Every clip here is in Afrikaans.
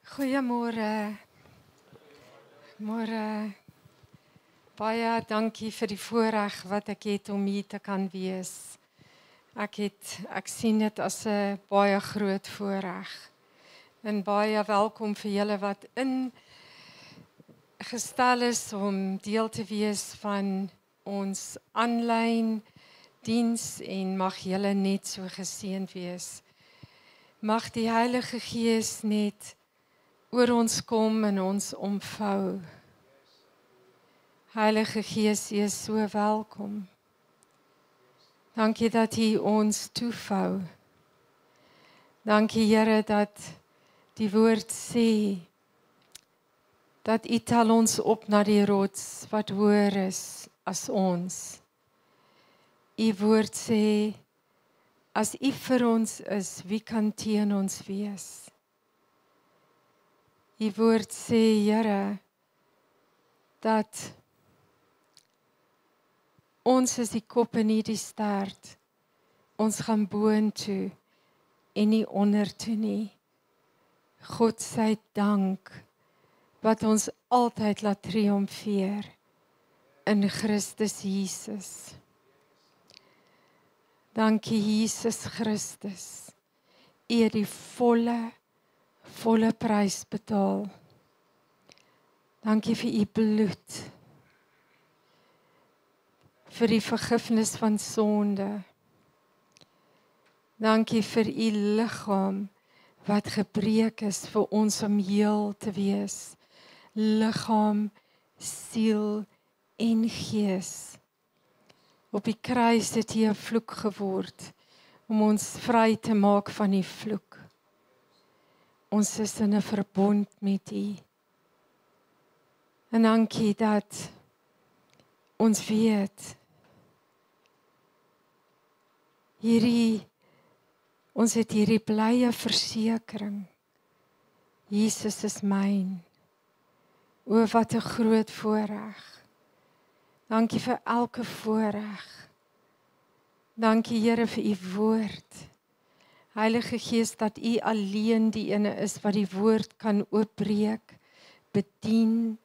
Goeiemôre. Môre. Baie dankie vir die voorreg wat ek het om hier te kan wees. Ek sien dit as 'n baie groot voorreg. En baie welkom vir julle wat ingestel is om deel te wees van ons aanlyn diens en mag julle net so geseënd wees. Mag die Heilige Gees net oor ons kom en ons omvou. Heilige Gees, U is so welkom. Dankie dat U ons toevou. Dankie Here dat die woord sê dat U tel ons op na die rots wat hoër is as ons. U woord sê as U vir ons is, wie kan teen ons wees? U woord sê Here dat ons is die kop en nie die stert. Ons gaan boontoe en nie ondertoe nie. God sy dank wat ons altyd laat triomfeer in Christus Jesus. Dankie Jesus Christus. U het die volle prys betaal. Dankie vir U bloed. Vir die vergifnis van sonde. Dankie vir U liggaam wat gebreek is vir ons om heel te wees. Liggaam, siel en gees. Op die kruis het U 'n vloek geword om ons vry te maak van die vloek. Ons is in 'n verbond met U. En dankie dat ons weet ons het hierdie blye versekering. Jesus is myn. O, wat 'n groot voorreg. Dankie vir elke voorreg. Dankie Here vir U woord. Heilige Gees, dat U alleen die ene is wat die woord kan oopbreek, bedien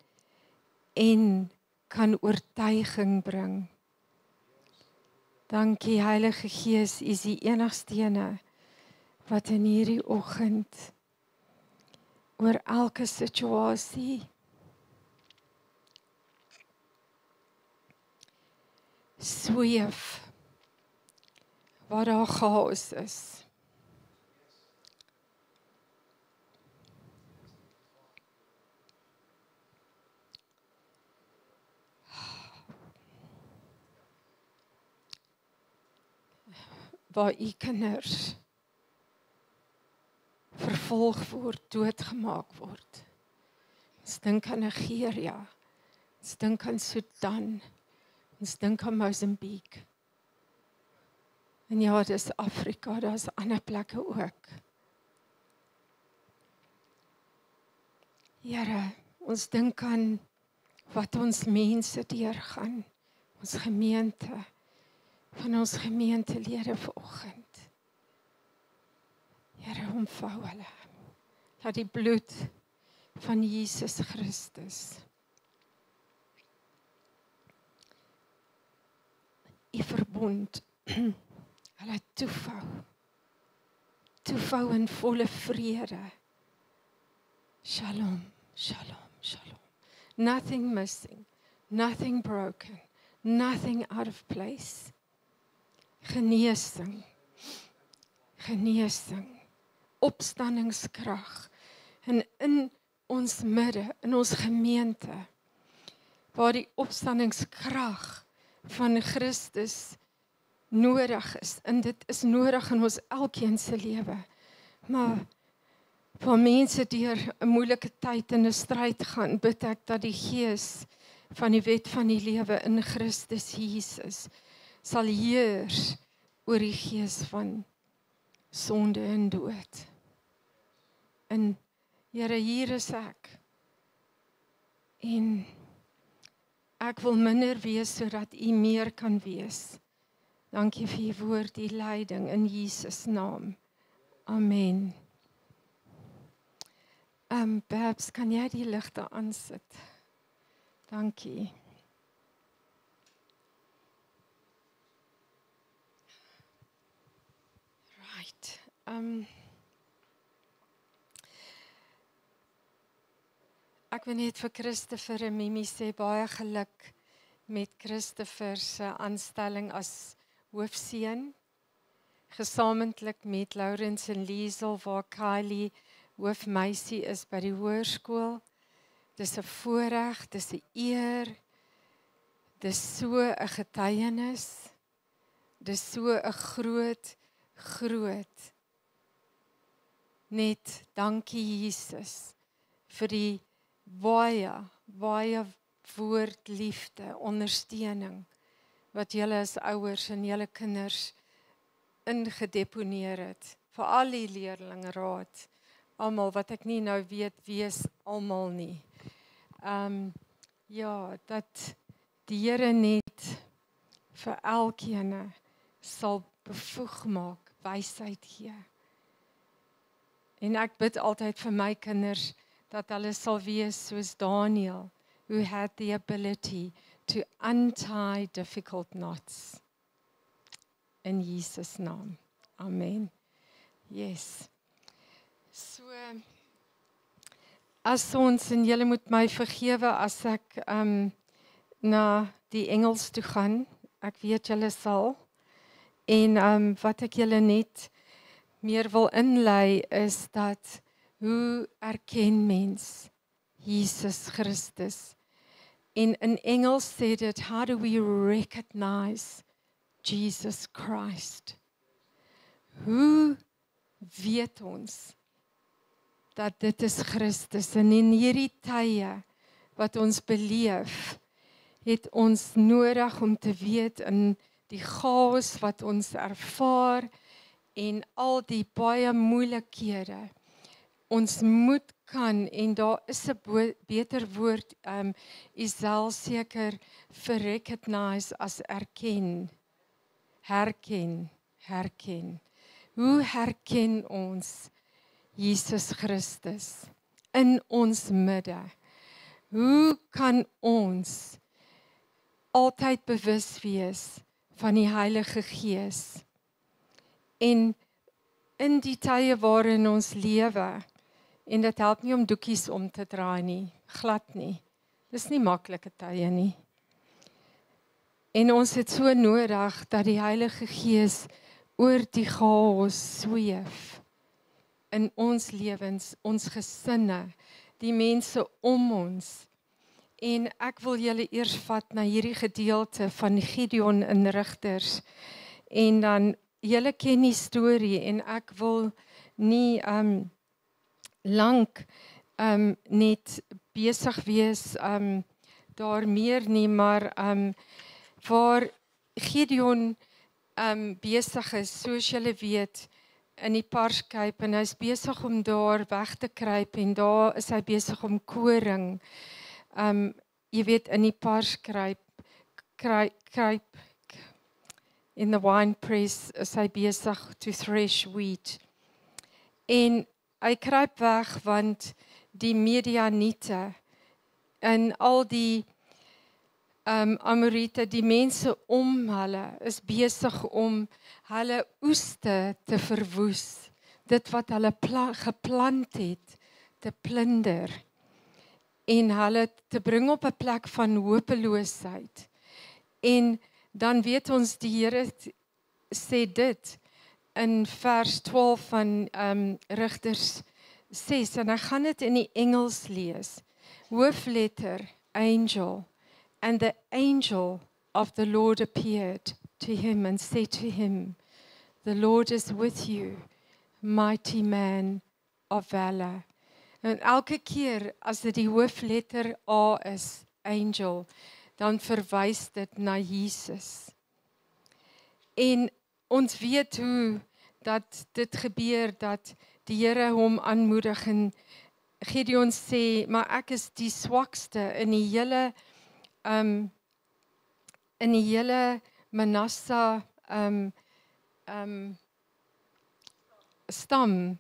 en kan oortuiging bring. Dankie Heilige Gees, U is die enigste ene wat in hierdie oggend oor elke situasie sweef waar daar chaos is. Waar U kinders vervolg word, doodgemaak word. Ons dink aan Nigeria, ons dink aan Sudan, ons dink aan Mozambique. En ja, dis Afrika, daar's ander plekke ook. Here, ons dink aan wat ons mense deurgaan, ons gemeente, van ons gemeentelede vanoggend. Here, omvou hulle. Laat die bloed van Jesus Christus U verbond hulle toevou in volle vrede. Shalom, shalom, shalom. Nothing missing, nothing broken, nothing out of place. Genesing, opstandingskrag en in ons midde, in ons gemeente, waar die opstandingskrag van Christus nodig is, en dit is nodig in ons elkeen se lewe, maar waar mense deur 'n moeilike tyd en 'n stryd gaan, bid ek dat die Gees van die wet van die lewe in Christus Jesus sal heers oor die gees van sonde en dood. En Here, hier is ek. En ek wil minder wees sodat U meer kan wees. Dankie vir U woord, U leiding in Jesus naam. Amen. Babs, kan jy die ligte aansit? Dankie. Right. Ek wil net vir Christopher en Mimi sê baie geluk met Christopher se aanstelling as hoofseun, gesamentlik met Lawrence en Liesel waar Kylie hoofmeisie is by die hoërskool. Dis 'n voorreg, dis 'n eer. Dis so 'n getuienis. Dis so 'n groot net dankie Jesus vir die baie woord liefde, ondersteuning wat julle as ouers en julle kinders ingedeponeer het. Vir al die leerlingraad, almal wat ek nie nou weet wie is almal nie. Ja, dat die Here net vir elkeen sal bevoeg maak, wysheid gee. En ek bid altyd vir my kinders dat hulle sal wees soos Daniel, who had the ability to untie difficult knots. In Jesus naam. Amen. Yes. So, as ons, en julle moet my vergewe as ek na die Engels toe gaan, ek weet julle sal, en wat ek julle net meer wil inlei is dat, hoe erken mens Jesus Christus? En in Engels sê dit, how do we recognize Jesus Christ? Hoe weet ons dat dit is Christus? En in hierdie tye wat ons beleef, het ons nodig om te weet in die chaos wat ons ervaar en al die baie moeilikhede. Ons moet kan, en daar is 'n beter woord, Isel seker vir recognize as erken. Herken. Hoe herken ons Jesus Christus in ons midde? Hoe kan ons altyd bewus wees van die Heilige Gees? En in die tye waarin ons lewe, en dit help nie om doekies om te draai nie, glad nie. Dis nie maklike tye nie. En ons het so nodig dat die Heilige Gees oor die chaos sweef in ons lewens, ons gesinne, die mense om ons. En ek wil julle eers vat na hierdie gedeelte van Gideon in Rigters. En dan, julle ken die storie en ek wil nie lank net besig wees daar meer nie, maar waar Gideon besig is, soos julle weet, in die Parskyp, en hy is besig om daar weg te kruip, en daar is hy besig om koring, jy weet, in die Parskruip, kruip, in the wine press, is hy besig to thresh wheat. En hy kruip weg, want die Midianiete, en al die Amorite, die mense om hulle, is besig om hulle oeste te verwoes. Dit wat hulle geplant het, te plunder. En hulle te bring op 'n plek van hopeloosheid. En dan weet ons, die Here sê dit in vers 12 van Rigters 6, en ek gaan dit in die Engels lees. Hoofletter, angel. And the angel of the Lord appeared to him and said to him, the Lord is with you, mighty man of valor. En elke keer as dit die hoofletter A is, angel, dan verwys dit na Jesus. En ons weet hoe dat dit gebeur, dat die Here hom aanmoedig, en Gideon sê, maar ek is die swakste in die hele Manasse stam,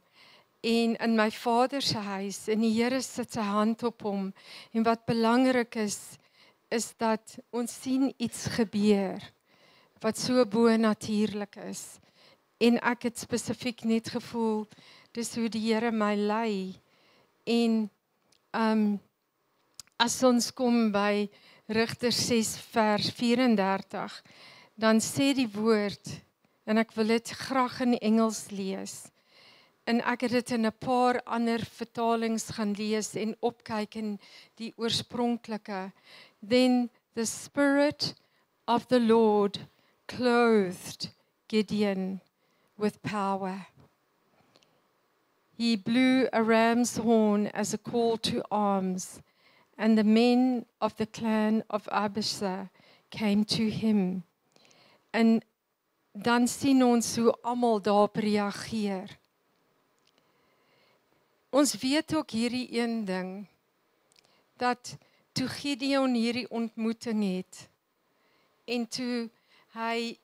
en in my Vader se huis en die Here sit sy hand op hom en wat belangrik is dat ons sien iets gebeur wat so bo-natuurlik is en ek het spesifiek net gevoel dis hoe die Here my lei en as ons kom by Rigters 6 vers 34 dan sê die woord en ek wil dit graag in Engels lees. En ek het dit in 'n paar ander vertalings gaan lees en opkyk in die oorspronklike. Then the Spirit of the Lord clothed Gideon with power. He blew a ram's horn as a call to arms, and the men of the clan of Abishai came to him. En dan sien ons hoe almal daarop reageer. Ons weet ook hierdie een ding, dat toe Gideon hierdie ontmoeting het, en toe hy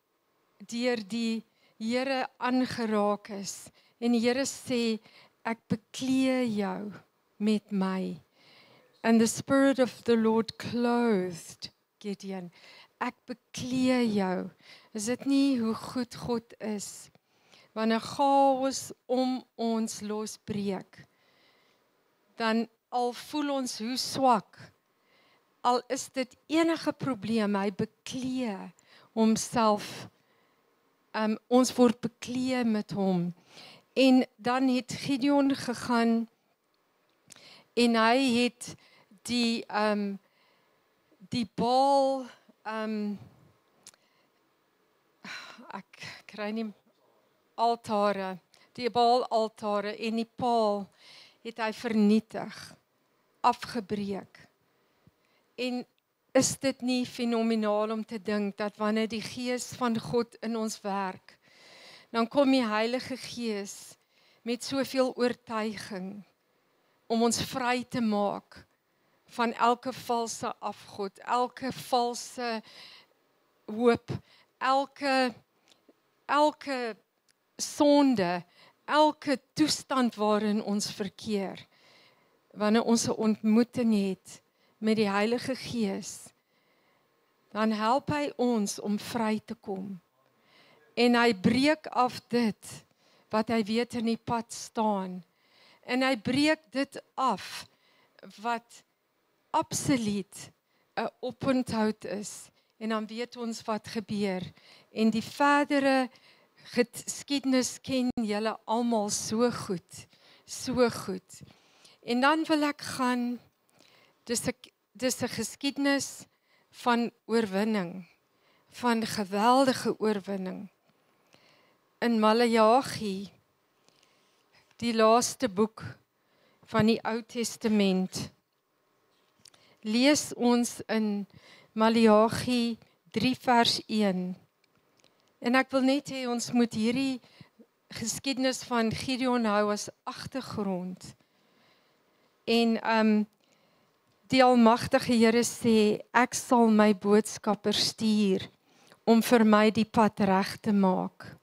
deur die Here aangeraak is, en die Here sê, ek beklee jou met my. And the Spirit of the Lord clothed Gideon. Ek beklee jou. Is dit nie hoe goed God is? Wanneer chaos om ons losbreek, dan al voel ons hoe swak, al is dit enige probleem, hy beklee homself, ons word beklee met hom. En dan het Gideon gegaan, en hy het die Baal, ek kry nie altare, die Baal altare en die paal het hy vernietig, afgebreek. En is dit nie fenomenaal om te dink dat wanneer die Gees van God in ons werk, dan kom die Heilige Gees met soveel oortuiging om ons vry te maak van elke valse afgod, elke valse hoop, elke sonde, elke toestand waarin ons verkeer. Wanneer ons 'n ontmoeting het met die Heilige Gees, dan help hy ons om vry te kom. En hy breek af dit wat hy weet in die pad staan. En hy breek dit af wat absoluut 'n oponthoud is. En dan weet ons wat gebeur. En die verdere geskiedenis ken julle almal so goed. So goed. En dan wil ek gaan, dis 'n geskiedenis van oorwinning. Van geweldige oorwinning. In Maleagi, die laaste boek van die Ou Testament, lees ons in Maleagi 3 vers 1. En ek wil net hê ons moet hierdie geskiedenis van Gideon hou as agtergrond. En die Almagtige Here sê, ek sal my boodskapper stuur om vir my die pad reg te maak.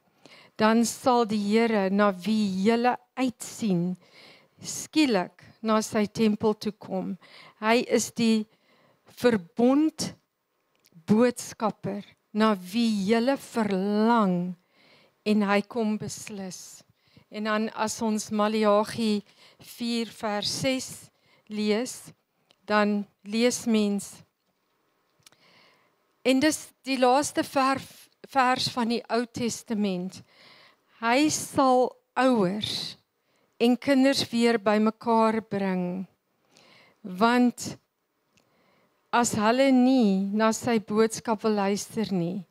Dan sal die Here na wie julle uitsien, skielik na sy tempel toe kom. Hy is die verbond boodskapper na wie julle verlang en hy kom beslis. En dan as ons Maleagi 4 vers 6 lees, dan lees mens, en dis die laaste vers van die Ou Testament, hy sal ouers en kinders weer bymekaar bring, want as hulle nie na sy boodskap wil luister nie,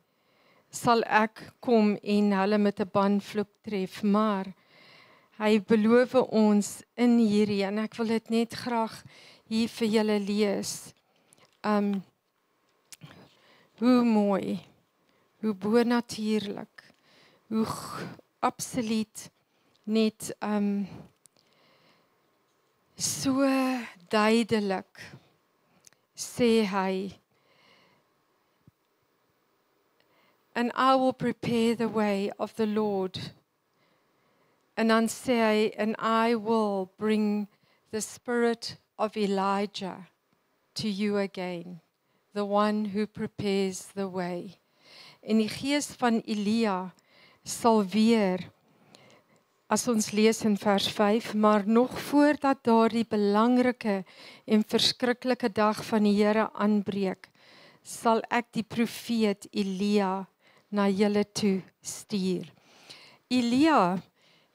sal ek kom en hulle met 'n banvloek tref, maar hy beloof ons in hierdie, en ek wil dit net graag hier vir julle lees. Hoe mooi, hoe bonatuurlik, hoe absoluut net so duidelik sê hy, and I will prepare the way of the Lord En dan sê hy, and I will bring the spirit of Elijah to you again, the one who prepares the way. En die gees van Elia sal weer, as ons lees in vers 5, maar nog voordat daardie belangrike en verskriklike dag van die Here aanbreek, sal ek die profeet Elia na julle toe stuur. Elia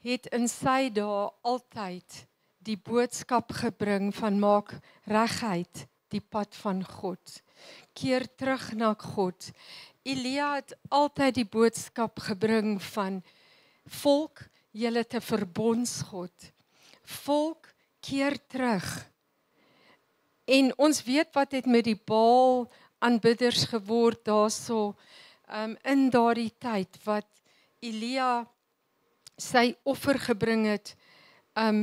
het in sy dae altyd die boodskap gebring van maak reguit die pad van God. Keer terug na God. Elia het altyd die boodskap gebring van volk, julle het 'n verbondsgod. Volk, keer terug. En ons weet wat het met die Baal aanbidders geword daarso in daardie tyd wat Elia sy offer gebring het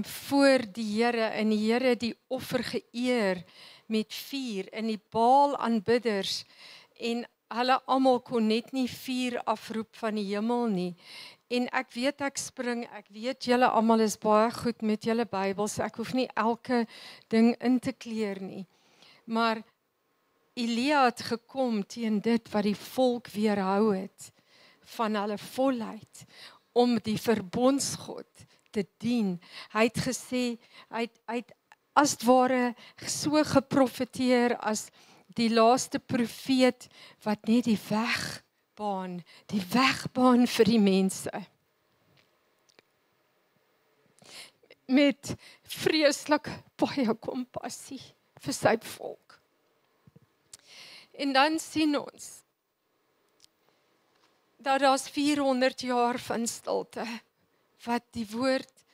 voor die Here en die Here die offer geëer met vuur en die Baal aanbidders en hulle almal kon net nie vuur afroep van die hemel nie. En ek weet ek weet julle almal is baie goed met julle Bybels, ek hoef nie elke ding in te kleer nie. Maar Elia het gekom teen dit wat die volk weerhou het van hulle volheid om die verbondsgod te dien. Hy het gesê, hy het as het ware so geprofeteer as die laaste profeet wat net die wegbaan vir die mense. Met vreeslik baie kompassie vir sy volk. En dan sien ons dat daar's 400 jaar van stilte wat die woord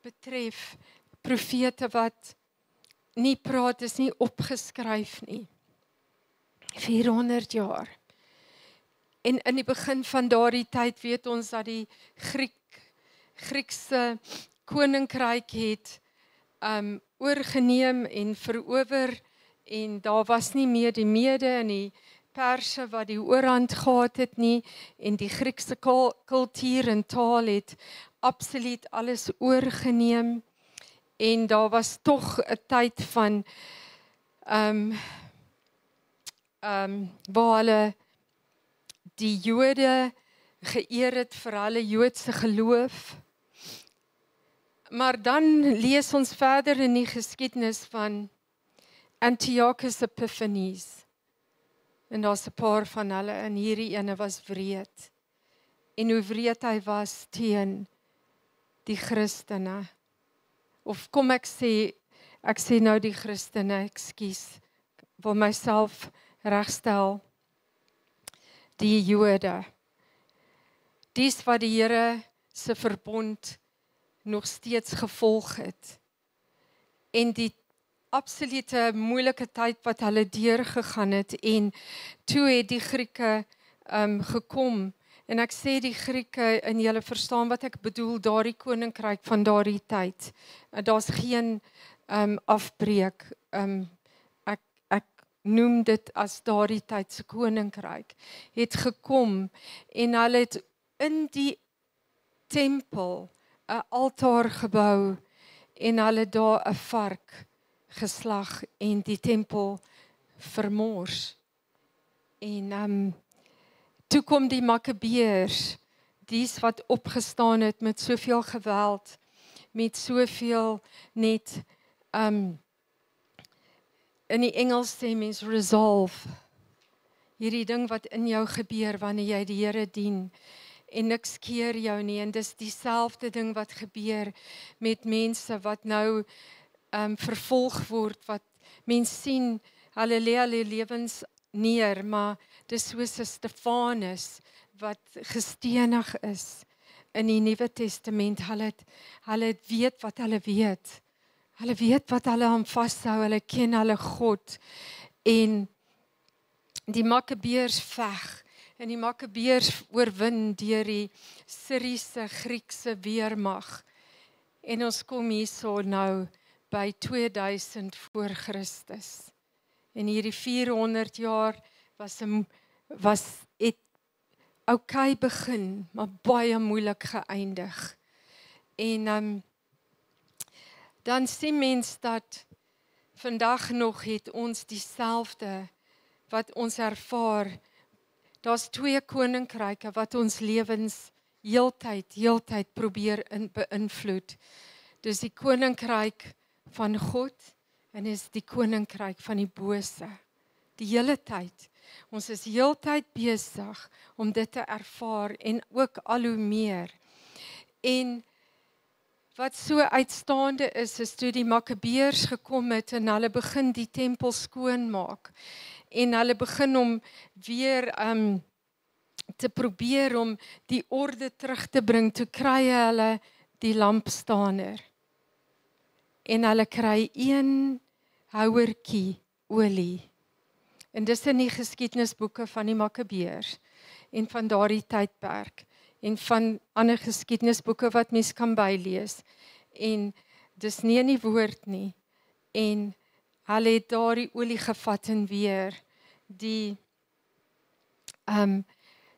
betref, profete wat nie praat, is nie opgeskryf nie. 400 jaar. En in die begin van daardie tyd weet ons dat die Griekse koninkryk het oorgeneem en verower en daar was nie meer die Mede en die Perse wat die oorhand gehad het nie en die Griekse kultuur en taal het absoluut alles oorgeneem en daar was tog 'n tyd van waar hulle die Jode geëer het vir hulle Joodse geloof. Maar dan lees ons verder in die geskiedenis van Antiochus Epiphanes. En daar's 'n paar van hulle en hierdie ene was wreed. En hoe wreed hy was teen die Christene. Of kom ek sê nou die Christene, ekskuus, wil myself regstel. Die Jode. Dis wat die Here se verbond nog steeds gevolg het. En die absolute moeilike tyd wat hulle deurgegaan het en toe het die Grieke gekom en ek sê die Grieke en julle verstaan wat ek bedoel, daardie koninkryk van daardie tyd. Daar's geen afbreek. Ek noem dit as daardie tyd se koninkryk het gekom en hulle het in die tempel 'n altaar gebou en hulle daar 'n vark geslag en die tempel vermors. En toe kom die Makabeërs, dies wat opgestaan het met soveel geweld, met soveel net in die Engels sê mens resolve. Hierdie ding wat in jou gebeur wanneer jy die Here dien en niks keer jou nie en dis dieselfde ding wat gebeur met mense wat nou vervolg word, wat mens sien, hulle lê hulle lewens neer, maar dis soos 'n Stefanus wat gestenig is in die Nuwe Testament. Hulle weet wat hulle weet. Hulle weet wat hulle aan vashou, hulle ken hulle God. En die Makabeërs veg en die Makabeërs oorwin deur die Syriese Griekse weermag. En ons kom hierso nou by 2000 voor Christus. En hierdie 400 jaar het oukei begin, maar baie moeilik geëindig. En dan sien mens dat vandag nog het ons dieselfde wat ons ervaar. Daar's 2 koninkryke wat ons lewens heeltyd probeer beïnvloed. Dis die koninkryk van God en is die koninkryk van die bose. Die hele tyd. Ons is heeltyd besig om dit te ervaar en ook al hoe meer. En wat so uitstaande is toe die Makabeërs gekom het en hulle begin die tempel skoonmaak. En hulle begin om weer te probeer om die orde terug te bring. Toe kry hulle die lampstander. En hulle kry 1 houertjie olie. En dis in die geskiedenisboeke van die Makabeërs en van daardie tydperk en van ander geskiedenisboeke wat mens kan bylees. En dis nie in die woord nie. En hulle het daardie olie gevat en weer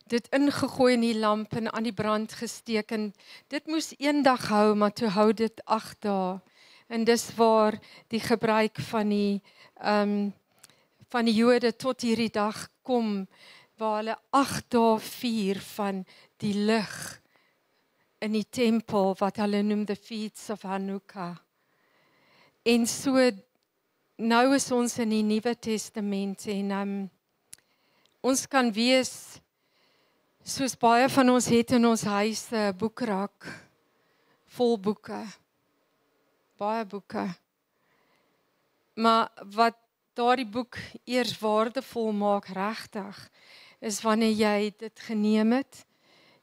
dit ingegooi in die lamp en aan die brand gesteek. En dit moes eendag hou, maar toe hou dit 8 dae. En dis waar die gebruik van die Jode tot hierdie dag kom, waar hulle 8 dae vier van die lig in die tempel, wat hulle noem the Feasts of Hanukkah. En so, nou is ons in die Nuwe Testament en ons kan wees, soos baie van ons het in ons huise, boekrak, vol boeke, baie boeke. Maar wat daardie boek eers waardevol maak regtig, is wanneer jy dit geneem het,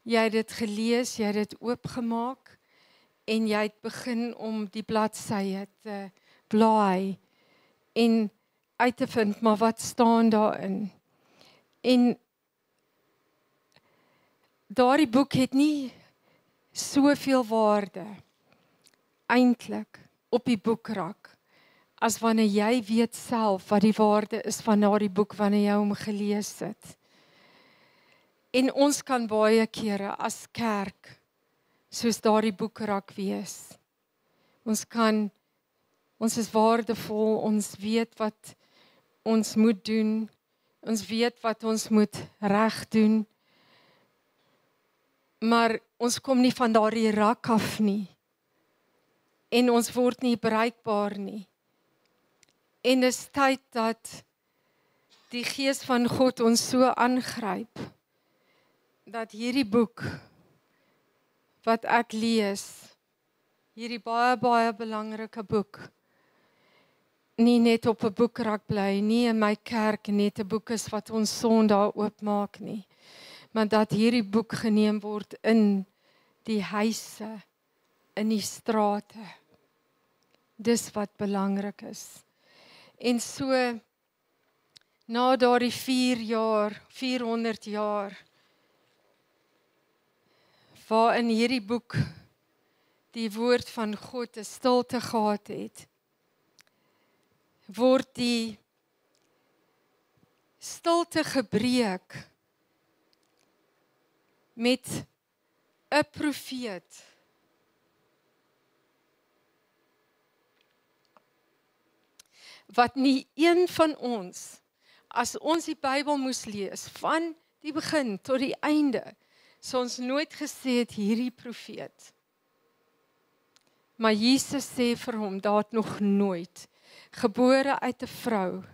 jy het dit gelees, jy het dit oopgemaak, en jy het begin om die bladsye te blaai, en uit te vind, maar wat staan daarin? En daardie boek het nie soveel waarde, eintlik, op die boekrak, as wanneer jy weet self wat die waarde is van daardie boek wanneer jy hom gelees het. En ons kan baie kere as kerk soos daardie boekrak wees. Ons is waardevol, ons weet wat ons moet doen, ons weet wat ons moet reg doen, maar ons kom nie van daardie rak af nie. En ons word nie bereikbaar nie. En dis tyd dat die Gees van God ons so aangryp, dat hierdie boek, wat ek lees, hierdie baie belangrike boek, nie net op 'n boekrak bly, nie in my kerk net 'n boek is wat ons Sondag oopmaak nie, maar dat hierdie boek geneem word in die huise, in die strate. Dis wat belangrik is. En so, na daardie 400 jaar, waarin hierdie boek die woord van God 'n stilte gehad het, word die stilte gebreek met 'n profeet. Wat nie een van ons, as ons die Bybel moes lees, van die begin tot die einde, sou ons nooit gesê het hierdie profeet. Maar Jesus sê vir hom, daar het nog nooit, gebore uit 'n vrou,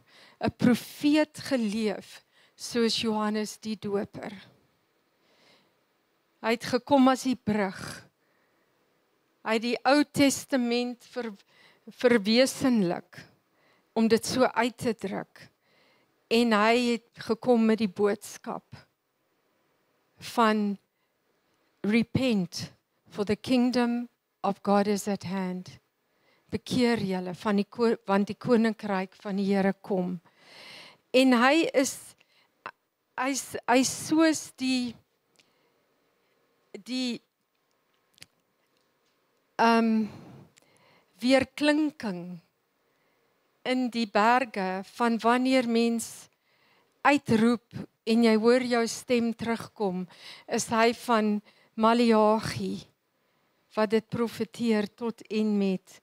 'n profeet geleef, soos Johannes die Doper. Hy het gekom as die brug. Hy het die Ou Testament verwesenlik, om dit so uit te druk. En hy het gekom met die boodskap van repent, for the kingdom of God is at hand. Bekeer julle, want die koninkryk van die Here kom. En hy is soos die weerklinking in die berge van wanneer mens uitroep en jy hoor jou stem terugkom, is hy van Maleagi, wat dit profeteer tot en met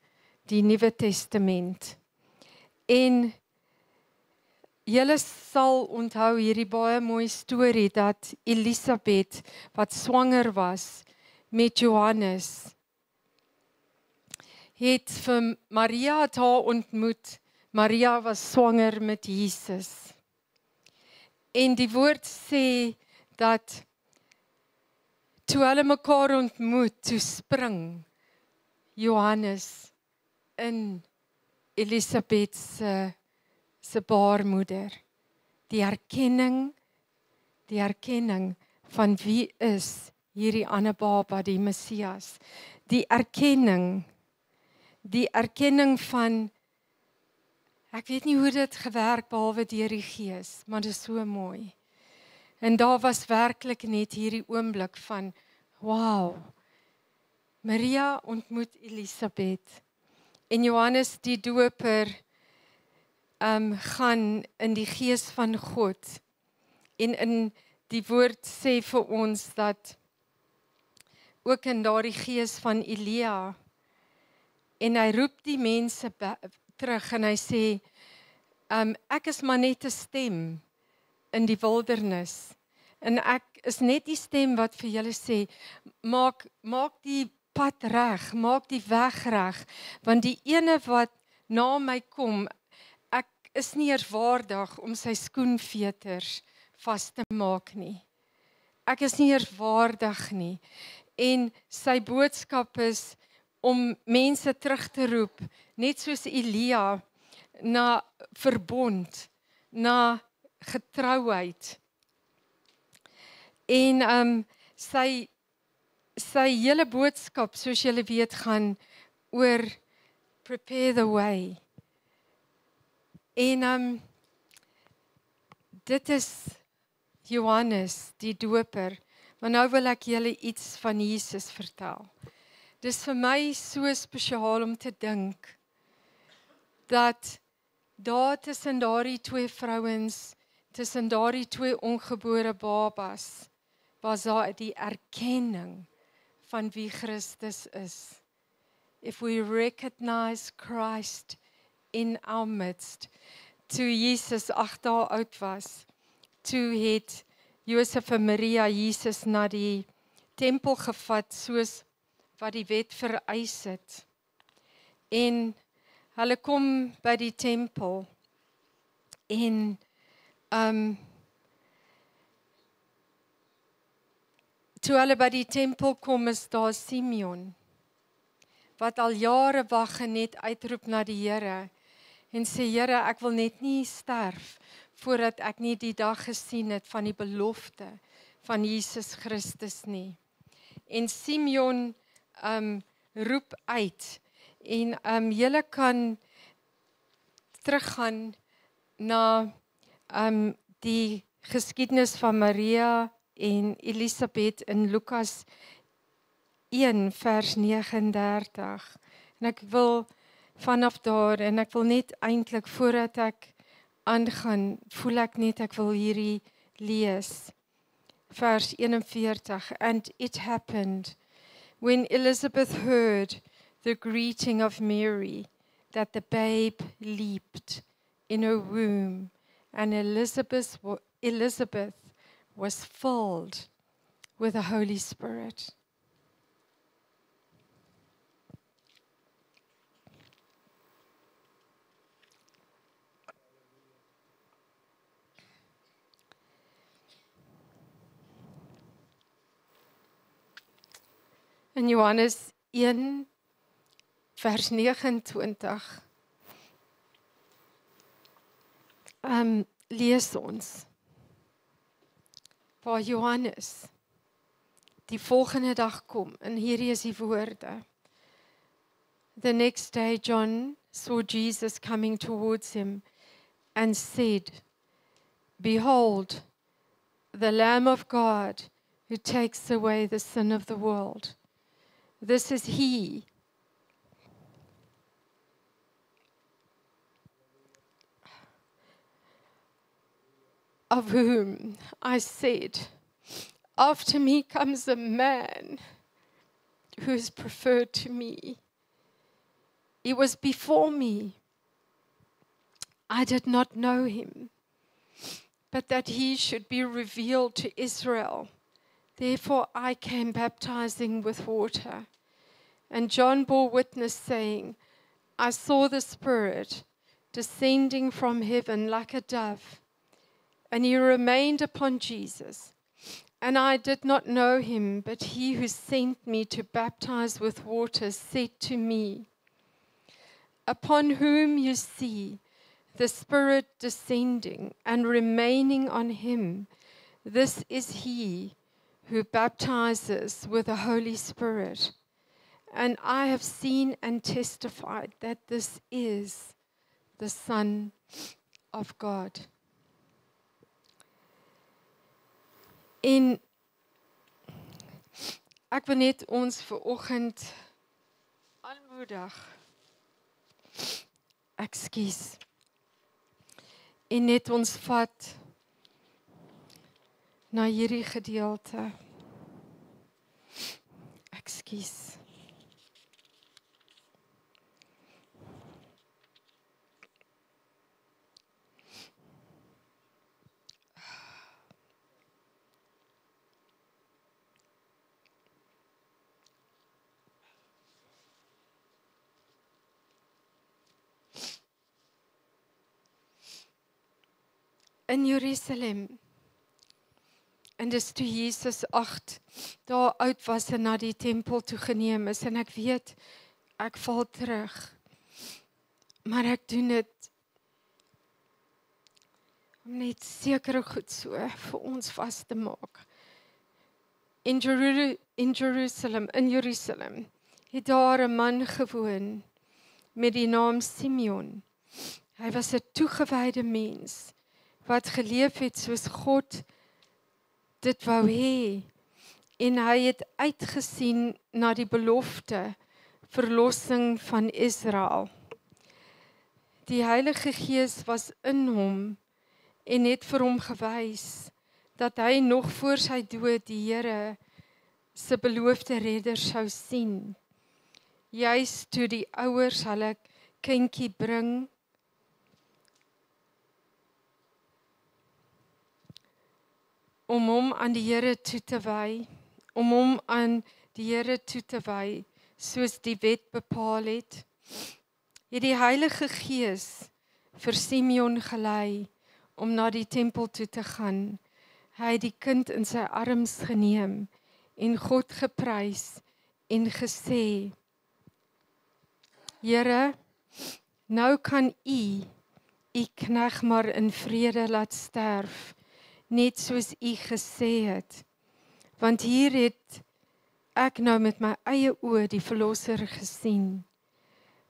die Nuwe Testament. En julle sal onthou hierdie baie mooi storie dat Elisabeth wat swanger was met Johannes het vir Maria haar ontmoet. Maria was swanger met Jesus. En die woord sê dat toe hulle mekaar ontmoet, toe spring Johannes in Elisabeth se baarmoeder. Die erkenning van wie is hierdie ander baba, die Messias. Die erkenning van, ek weet nie hoe dit gewerk behalwe deur die Gees, maar dit is so mooi. En daar was werklik net hierdie oomblik van, wow, Maria ontmoet Elisabeth. En Johannes die Doper gaan in die Gees van God. En in die woord sê vir ons dat ook in daardie Gees van Elia, en hy roep die mense terug en hy sê, ek is maar net 'n stem in die wildernis. En ek is net die stem wat vir julle sê, maak die pad reg, maak die weg reg, want die ene wat na my kom, ek is nie eers waardig om sy skoenveters vas te maak nie. Ek is nie eers waardig nie. En sy boodskap is om mense terug te roep, net soos Elia, na verbond, na getrouheid. En sy hele boodskap, soos julle weet, gaan oor prepare the way. En dit is Johannes die Doper, maar nou wil ek julle iets van Jesus vertel. Dis vir my so spesiaal om te dink dat daar tussen daardie twee vrouens, tussen daardie twee ongebore babas, was daar die erkenning van wie Christus is. If we recognize Christ in our midst, toe Jesus 8 dae oud was, toe het Josef en Maria Jesus na die tempel gevat, soos wat die wet vereis het. En hulle kom by die tempel en toe hulle by die tempel kom, is daar Simeon wat al jare wag en net uitroep na die Here en sê, Here, ek wil net nie sterf voordat ek nie die dag gesien het van die belofte van Jesus Christus nie. En Simeon roep uit en julle kan teruggaan na die geskiedenis van Maria en Elisabeth in Lukas 1 vers 39. En ek wil vanaf daar, en ek wil net eintlik voordat ek aangaan, voel ek net ek wil hierdie lees. Vers 41. And it happened when Elizabeth heard the greeting of Mary that the babe leaped in her womb, and Elizabeth was filled with the Holy Spirit. In Johannes 1 vers 29 lees ons waar Johannes die volgende dag kom, en hierdie is die woorde. The next day John saw Jesus coming towards him and said, Behold, the Lamb of God who takes away the sin of the world. This is he of whom I said, After me comes a man who is preferred to me. He was before me. I did not know him, but that he should be revealed to Israel. Therefore I came baptizing with water. And John bore witness, saying, I saw the Spirit descending from heaven like a dove, and he remained upon Jesus. And I did not know him, but he who sent me to baptize with water said to me, Upon whom you see the Spirit descending and remaining on him, this is he who baptizes with the Holy Spirit. And I have seen and testified that this is the Son of God. En ek wil net ons vanoggend aanmoedig. Ekskuus. En net ons vat na hierdie gedeelte. Ekskuus. In Jerusalem. En dis toe Jesus 8 dae oud was en na die tempel toe geneem is. En ek weet, ek val terug. Maar ek doen dit om net sekere goed so vir ons vas te maak. In Jerusalem, het daar 'n man gewoon met die naam Simeon. Hy was 'n toegewyde mens wat geleef het soos God dit wou hê. En hy het uitgesien na die belofte verlossing van Israel. Die Heilige Gees was in hom en het vir hom gewys dat hy nog voor sy dood die Here se beloofde redder sou sien. Juist toe die ouers hulle kindjie bring, om hom aan die Here toe te wy, soos die wet bepaal het, het die Heilige Gees vir Simeon gelei om na die tempel toe te gaan. Hy het die kind in sy arms geneem en God geprys en gesê, Here, nou kan u knegt maar in vrede laat sterf, net soos u gesê het. Want hier het ek nou met my eie oë die Verlosser gesien,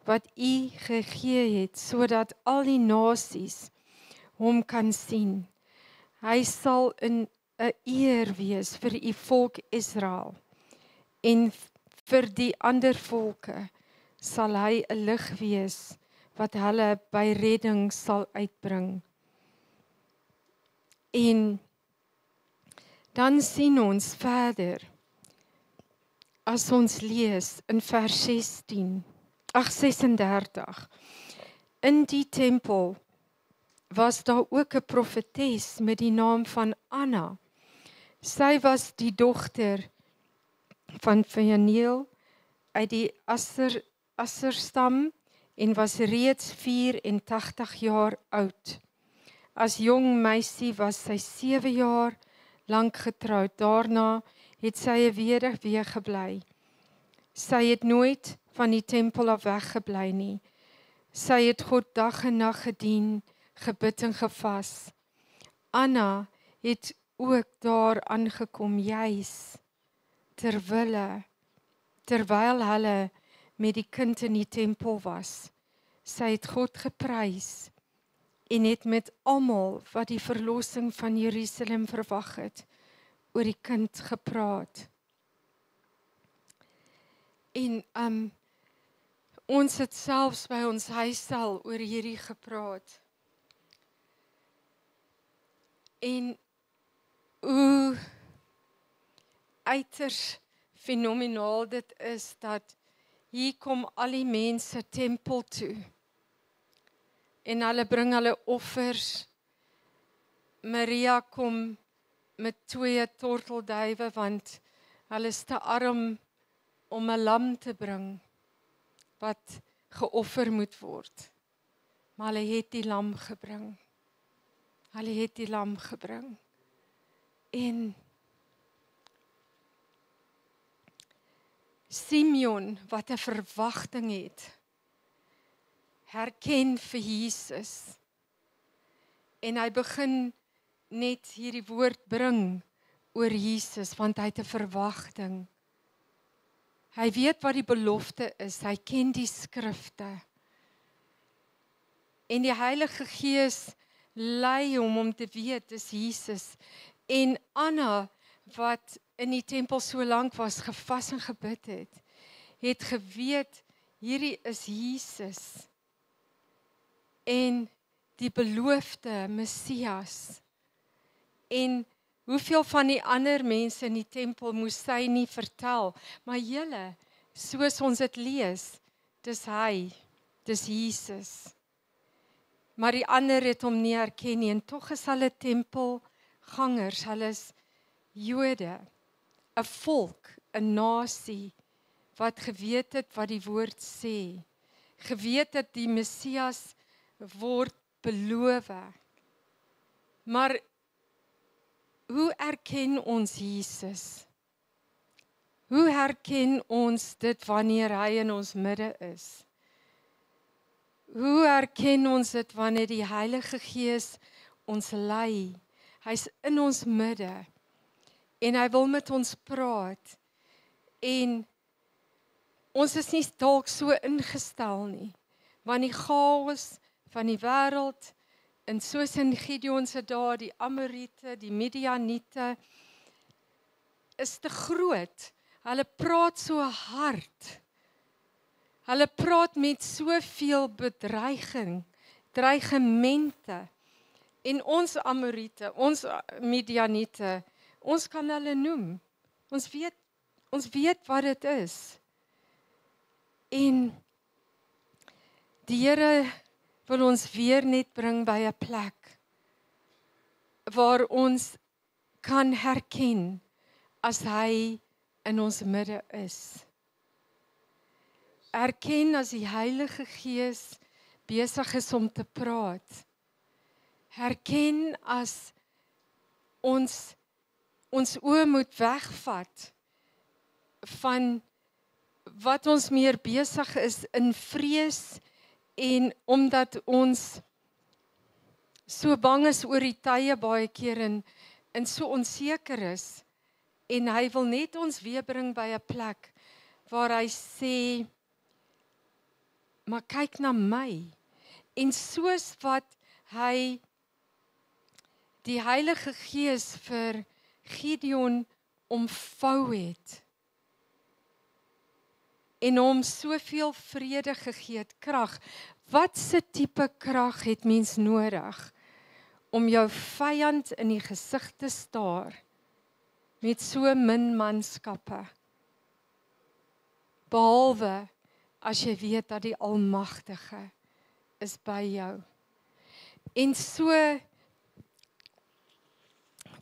wat u gegee het, sodat al die nasies hom kan sien. Hy sal 'n eer wees vir u volk Israel, en vir die ander volke sal hy 'n lig wees, wat hulle by redding sal uitbring. En dan sien ons verder, as ons lees in vers 36, in die tempel was daar ook 'n profetes met die naam van Anna. Sy was die dogter van Phanuel uit die Aserstam en was reeds 84 jaar oud. As jong meisie was sy 7 jaar lank getroud. Daarna het sy 'n weduwee gebly. Sy het nooit van die tempel af weggebly nie. Sy het God dag en nag gedien, gebid en gevas. Anna het ook daar aangekom, juis terwyl hulle met die kind in die tempel was. Sy het God geprys en het met almal wat die verlossing van Jerusalem verwag het, oor die kind gepraat. En ons het selfs by ons huissel oor hierdie gepraat. En hoe uiters fenomenaal dit is, dat hier kom al die mense tempel toe, en hulle bring hulle offers. Maria kom met 2 tortelduwe, want hulle is te arm om 'n lam te bring, wat geoffer moet word. Maar hulle het die lam gebring. Hulle het die lam gebring. En Simeon, wat 'n verwagting het, herken vir Jesus. En hy begin net hierdie woord bring oor Jesus, want hy het 'n verwagting. Hy weet wat die belofte is, hy ken die skrifte. En die Heilige Gees lei hom om te weet, dis Jesus. En Anna, wat in die tempel so lank was, gevas en gebid het geweet, hierdie is Jesus. En die beloofde Messias. En hoeveel van die ander mense in die tempel moes sy nie vertel, maar julle, soos ons dit lees, dis hy, dis Jesus. Maar die ander het hom nie herken nie, en tog is hulle tempelgangers, hulle is Jode, 'n volk, 'n nasie, wat geweet het wat die woord sê, geweet het die Messias word beloof. Maar hoe erken ons Jesus? Hoe herken ons dit wanneer hy in ons midde is? Hoe herken ons dit wanneer die Heilige Gees ons lei? Hy's in ons midde en hy wil met ons praat. En ons is nie dalk so ingestel nie, want die chaos van die wêreld, en soos in Gideon se dae, die Amorite, die Midianiete, is te groot. Hulle praat so hard. Hulle praat met soveel dreigemente. En ons Amorite, ons Midianiete, ons kan hulle noem. Ons weet wat dit is. En die Here wil ons weer net bring by 'n plek waar ons kan herken as hy in ons midde is. Erken as die Heilige Gees besig is om te praat. Herken as ons oë moet wegvat van wat ons meer besig is in vrees, en omdat ons so bang is oor die tye baie keer en so onseker is, en hy wil net ons weer bring by 'n plek waar hy sê, maar kyk na my. En soos wat hy die Heilige Gees vir Gideon omvou het, en hom soveel vrede gegee het, krag. Wat se tipe krag het mens nodig om jou vyand in die gesig te staar met so min manskappe? Behalwe as jy weet dat die Almagtige is by jou. En so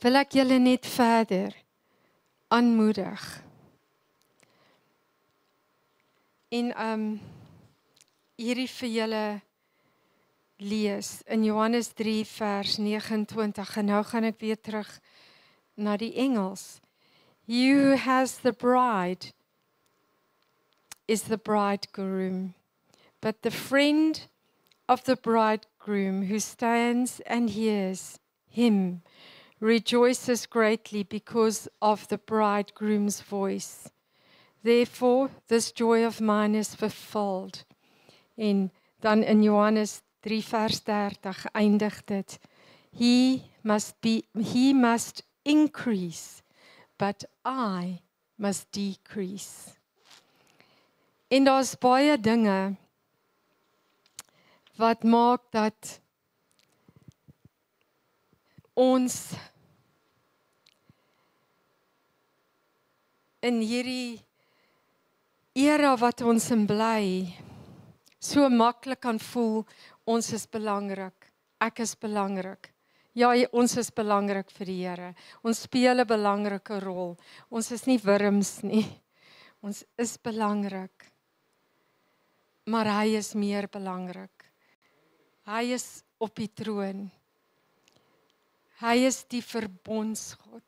wil ek julle net verder aanmoedig. En hierdie vir julle lees in Johannes 3 vers 29, en nou gaan ek weer terug na die Engels. He who has the bride is the bridegroom, but the friend of the bridegroom who stands and hears him rejoices greatly because of the bridegroom's voice. Therefore, this joy of mine is fulfilled. En dan in Johannes 3 vers 30 eindig dit. He must increase, but I must decrease. En daar's baie dinge wat maak dat ons in hierdie era wat ons in bly, so maklik kan voel, ons is belangrik, ek is belangrik. Ja, ons is belangrik vir die Here. Ons speel 'n belangrike rol. Ons is nie wurms nie. Ons is belangrik. Maar hy is meer belangrik. Hy is op die troon. Hy is die verbondsgod.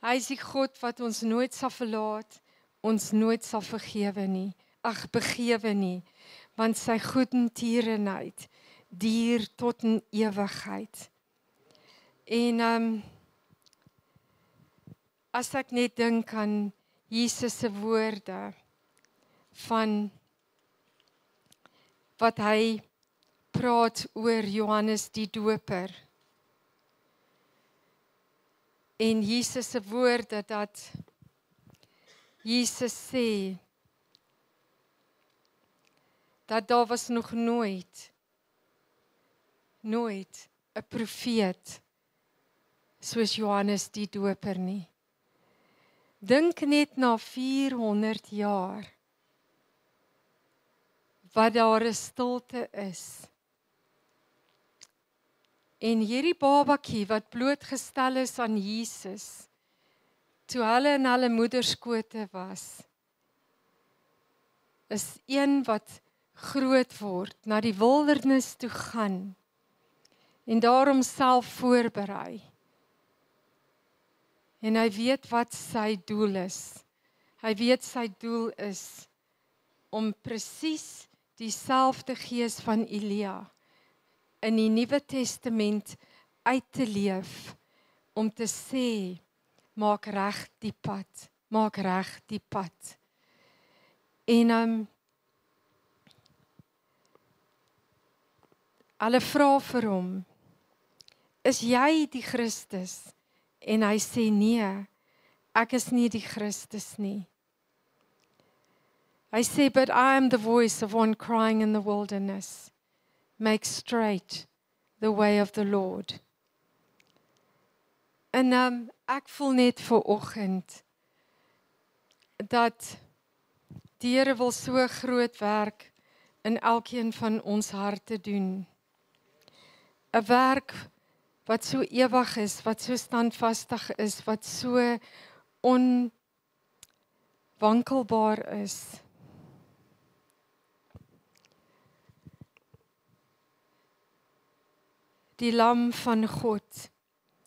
Hy is die God wat ons nooit sal verlaat, ons nooit sal begewe nie, want sy goedertierenheid duur tot in ewigheid. En as ek net dink aan Jesus se woorde van wat hy praat oor Johannes die Doper. En Jesus se woorde dat Jesus sê dat daar was nog nooit 'n profeet soos Johannes die Doper nie. Dink net na 400 jaar wat daar 'n stilte is. En hierdie babatjie wat blootgestel is aan Jesus, toe hulle in hulle moederskote was, is een wat groot word, na die wildernis toe gaan, en daarom self voorberei. En hy weet wat sy doel is. Hy weet sy doel is om presies dieselfde gees van Elia in die Nuwe Testament uit te leef, om te sê, maak reg die pad, maak reg die pad. En hulle vra vir hom, is jy die Christus? En hy sê nee, ek is nie die Christus nie. Hy sê, but I am the voice of one crying in the wilderness. Make straight the way of the Lord. En ek voel net vir oggend dat die Here wil so groot werk in elkeen van ons harte doen. 'n Werk wat so ewig is, wat so standvastig is, wat so onwankelbaar is. Die lam van God,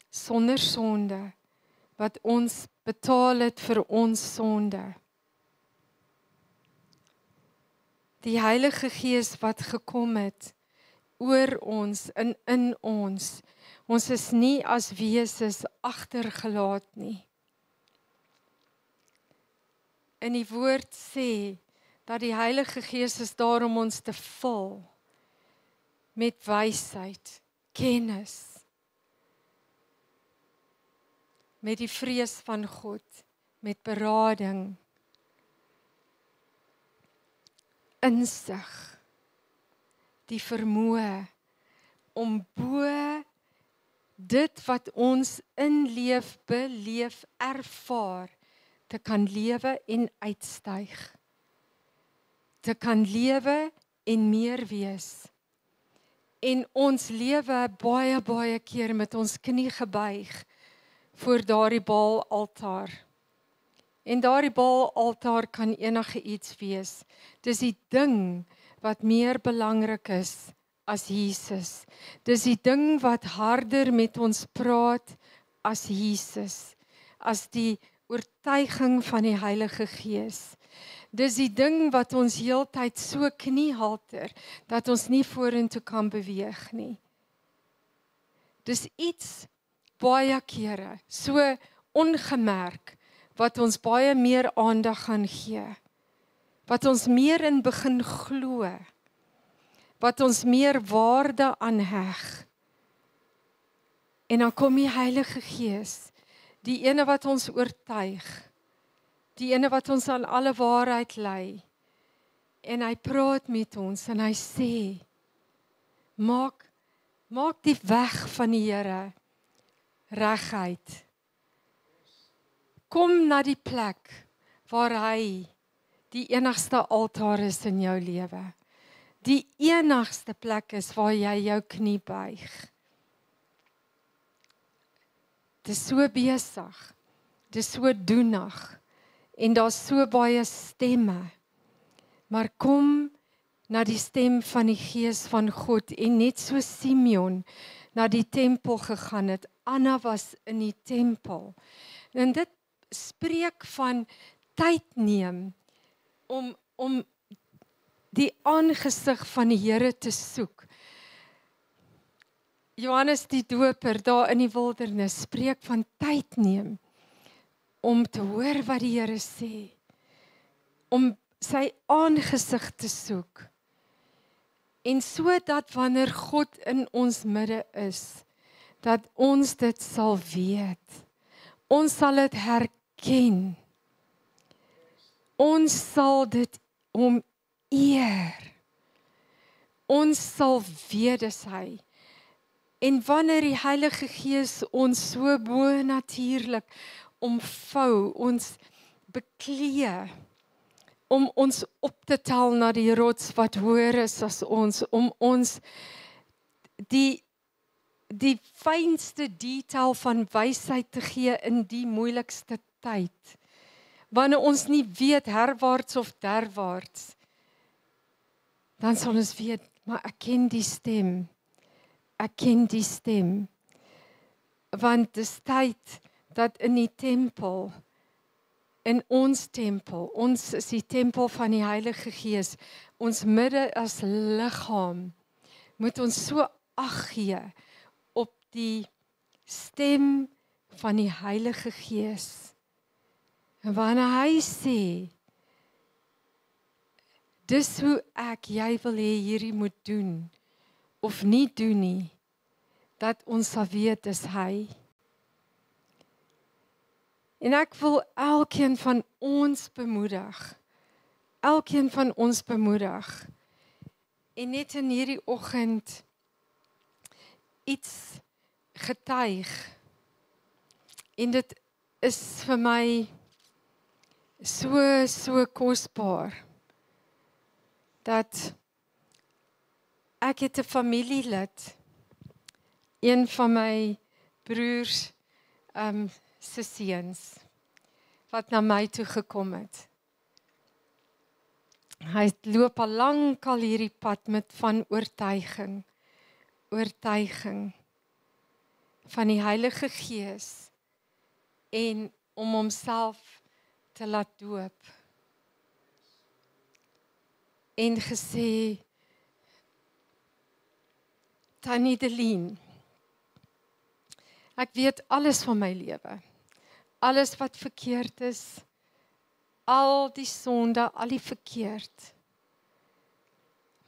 sonder sonde, wat ons betaal het vir ons sonde. Die Heilige Gees wat gekom het oor ons en in ons. Ons is nie as wesens agtergelaat nie. En die woord sê dat die Heilige Gees is daar om ons te vul met wysheid, kennis, met die vrees van God, met berading, insig, die vermoë om bo dit wat ons inleef, beleef, ervaar, te kan lewe en uitstyg. Te kan lewe en meer wees. En ons lewe baie keer met ons knie gebuig voor daardie Baalaltaar. En daardie Baalaltaar kan enige iets wees. Dis die ding wat meer belangrik is as Jesus. Dis die ding wat harder met ons praat as Jesus. As die oortuiging van die Heilige Gees. Dis die ding wat ons heeltyd so kniehalter, dat ons nie vorentoe kan beweeg nie. Dis iets baie kere, so ongemerk, wat ons baie meer aandag gaan gee. Wat ons meer in begin glo. Wat ons meer waarde aan heg. En dan kom die Heilige Gees, die ene wat ons oortuig, die ene wat ons aan alle waarheid lei, en hy praat met ons, en hy sê, maak die weg van die Here reguit. Kom na die plek waar hy die enigste altaar is in jou lewe. Die enigste plek is waar jy jou knie buig. Dit is so besig, dit is so doenig, en daar's so baie stemme, maar kom na die stem van die Gees van God, en net so Simeon na die tempel gegaan het, Anna was in die tempel, en dit spreek van tyd neem, om die aangesig van die Here te soek. Johannes die Doper daar in die wildernis spreek van tyd neem, om te hoor wat die Here sê, om sy aangesig te soek, en sodat wanneer God in ons midde is, dat ons dit sal weet, ons sal dit herken, ons sal dit om eer, ons sal weet dis hy, en wanneer die Heilige Gees ons so bonatuurlik omvou, ons beklee, om ons op te tel na die rots wat hoër is as ons, om ons die fynste detail van wysheid te gee in die moeilikste tyd, wanneer ons nie weet herwaarts of derwaarts, dan sal ons weet, maar ek ken die stem, want dit is tyd dat in die tempel, in ons tempel, ons is die tempel van die Heilige Gees, ons midde as liggaam, moet ons so ag gee op die stem van die Heilige Gees. En wanneer hy sê, dis hoe jy wil hê hierdie moet doen, of nie doen nie, dat ons sal weet, dis hy. En ek wil elkeen van ons bemoedig, en net in hierdie oggend iets getuig, en dit is vir my so kosbaar, dat ek het 'n familielid, een van my broers se seuns, wat na my toe gekom het. Hy loop al lank al hierdie pad met van oortuiging van die Heilige Gees, en om homself te laat doop. En gesê, Tannie Delien, ek weet alles van my lewe, alles wat verkeerd is, al die sonde, al die verkeerd.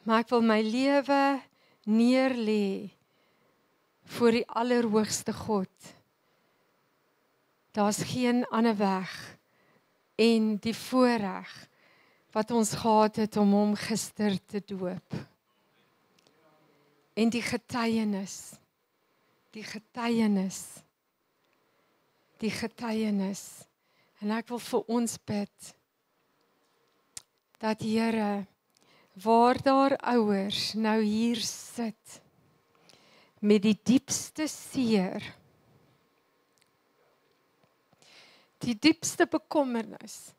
Maar ek wil my lewe neerlê voor die Allerhoogste God. Daar's geen ander weg, en die voorreg wat ons gehad het om hom gister te doop. En die getuienis, en ek wil vir ons bid, dat Here, waar daar ouers nou hier sit, met die diepste seer, die diepste bekommernis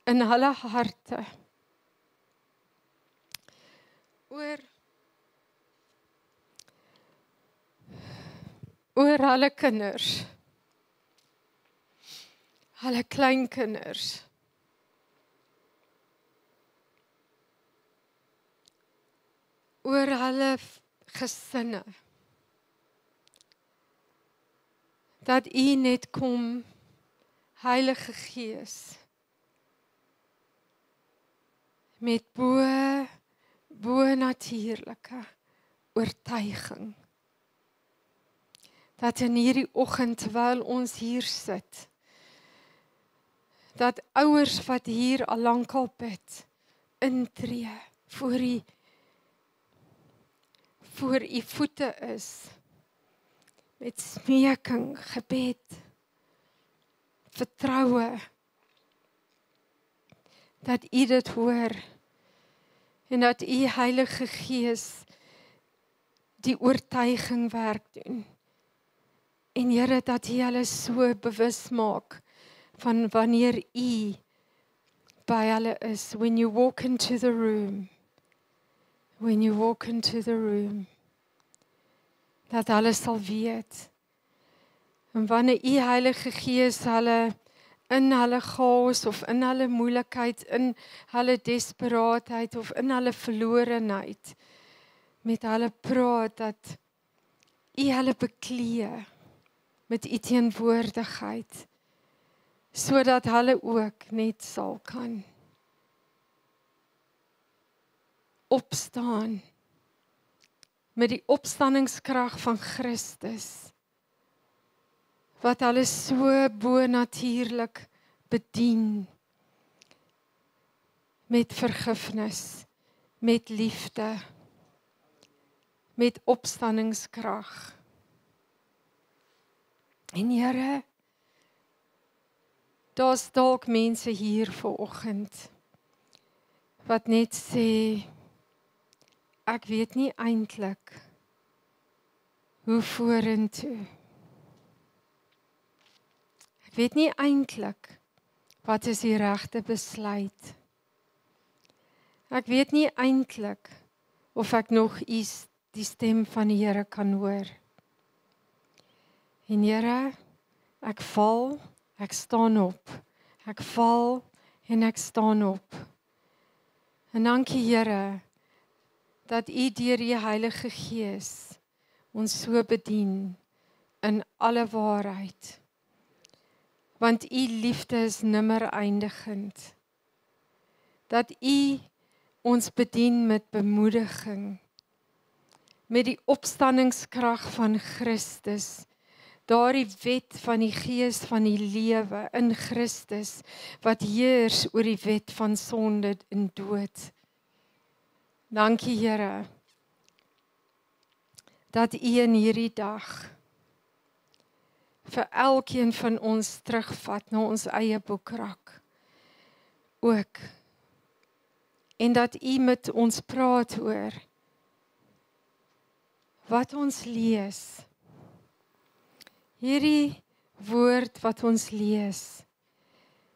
in hulle harte, oor hulle kinders, hulle kleinkinders, oor hulle gesinne, dat U net kom, Heilige Gees, met bo-natuurlike oortuiging, dat in hierdie oggend, terwyl ons hier sit, dat ouers wat hier al lankal bid, intree, voor U voete is, met smeking, gebed, vertroue, dat U dit hoor en dat U Heilige Gees die oortuiging werk doen. En Here, dat U hulle so bewus maak van wanneer U by hulle is. When you walk into the room, dat hulle sal weet. En wanneer U Heilige Gees hulle in hulle chaos of in hulle moeilikheid, in hulle desperaatheid of in hulle verlorenheid met hulle praat, dat U hulle beklee met U teenwoordigheid, sodat hulle ook net sal kan opstaan met die opstanningskrag van Christus, wat hulle so bonatuurlik bedien, met vergifnis, met liefde, met opstanningskrag. En Here, daar's dalk mense hier vanoggend wat net sê, ek weet nie eintlik hoe vorentoe. Ek weet nie eintlik wat is die regte besluit. Ek weet nie eintlik of ek nog die stem van die Here kan hoor. En Here, ek val, ek staan op. Ek val en ek staan op. En dankie Here, dat U deur die Heilige Gees ons so bedien in alle waarheid. Want U liefde is nimmer eindigend. Dat U ons bedien met bemoediging, met die opstanningskrag van Christus, daardie wet van die Gees van die lewe in Christus, wat heers oor die wet van sonde en dood. Dankie Here, dat U in hierdie dag vir elkeen van ons terugvat na ons eie boekrak ook. En dat U met ons praat oor wat ons lees. Hierdie woord wat ons lees,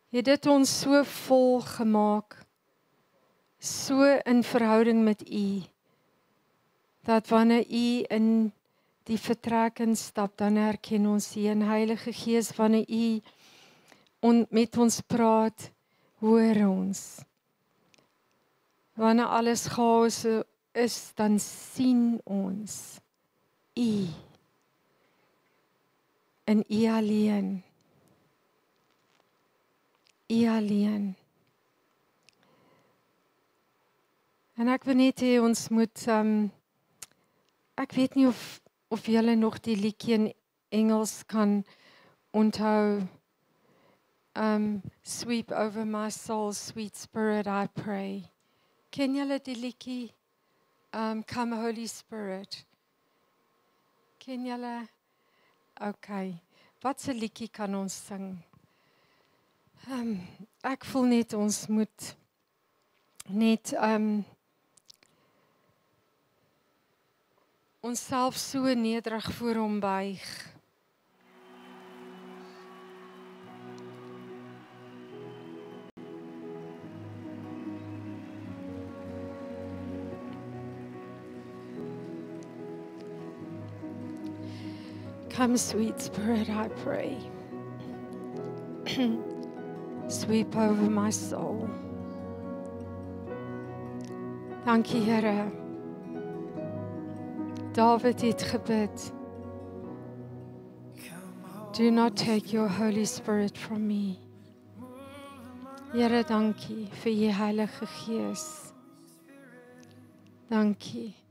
het dit ons so vol gemaak, so in verhouding met U, dat wanneer U in die vertrek instap, dan herken ons U en Heilige Gees, wanneer U met ons praat, hoor ons. Wanneer alles chaos is, dan sien ons U. En U alleen. U alleen. En ek wil net hê ons moet, ek weet nie of julle nog die liedjie in Engels kan onthou. Sweep over my soul, sweet spirit, I pray. Ken julle die liedjie? Come Holy Spirit. Ken julle? Okay. Wat 'n liedjie kan ons sing? Ek voel net ons moet net onsself so nederig voor hom buig. Come, sweet Spirit, I pray. Sweep over my soul. Dankie, Here. David het gebid. Do not take your Holy Spirit from me. Here, dankie vir U Heilige Gees. Dankie.